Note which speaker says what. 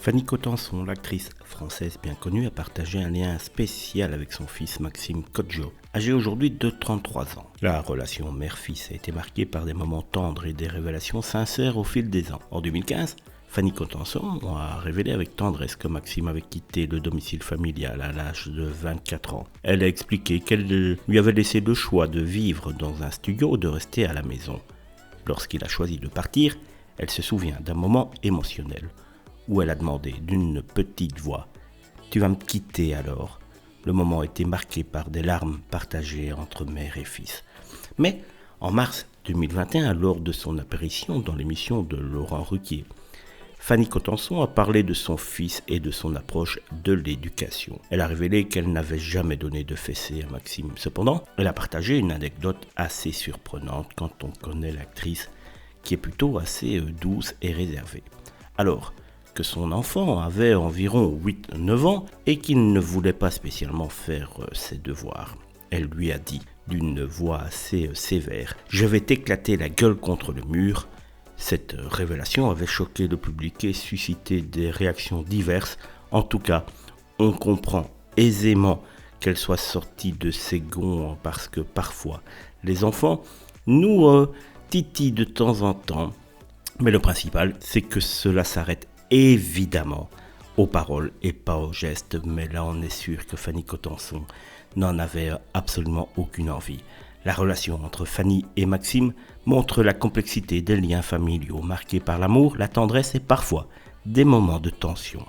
Speaker 1: Fanny Cotenson, l'actrice française bien connue, a partagé un lien spécial avec son fils Maxime Kodjo, âgé aujourd'hui de 33 ans. La relation mère-fils a été marquée par des moments tendres et des révélations sincères au fil des ans. En 2015, Fanny Cotenson a révélé avec tendresse que Maxime avait quitté le domicile familial à l'âge de 24 ans. Elle a expliqué qu'elle lui avait laissé le choix de vivre dans un studio ou de rester à la maison. Lorsqu'il a choisi de partir, elle se souvient d'un moment émotionnel où elle a demandé d'une petite voix « Tu vas me quitter alors ?» Le moment était marqué par des larmes partagées entre mère et fils. Mais en mars 2021, lors de son apparition dans l'émission de Laurent Ruquier, Fanny Cotenson a parlé de son fils et de son approche de l'éducation. Elle a révélé qu'elle n'avait jamais donné de fessée à Maxime. Cependant, elle a partagé une anecdote assez surprenante quand on connaît l'actrice, qui est plutôt assez douce et réservée. Alors que son enfant avait environ 8-9 ans et qu'il ne voulait pas spécialement faire ses devoirs, elle lui a dit d'une voix assez sévère « Je vais t'éclater la gueule contre le mur ». Cette révélation avait choqué le public et suscité des réactions diverses. En tout cas, on comprend aisément qu'elle soit sortie de ses gonds parce que parfois, les enfants nous titillent de temps en temps. Mais le principal, c'est que cela s'arrête évidemment aux paroles et pas aux gestes. Mais là, on est sûr que Fanny Cotenson n'en avait absolument aucune envie. La relation entre Fanny et Maxime montre la complexité des liens familiaux marqués par l'amour, la tendresse et parfois des moments de tension.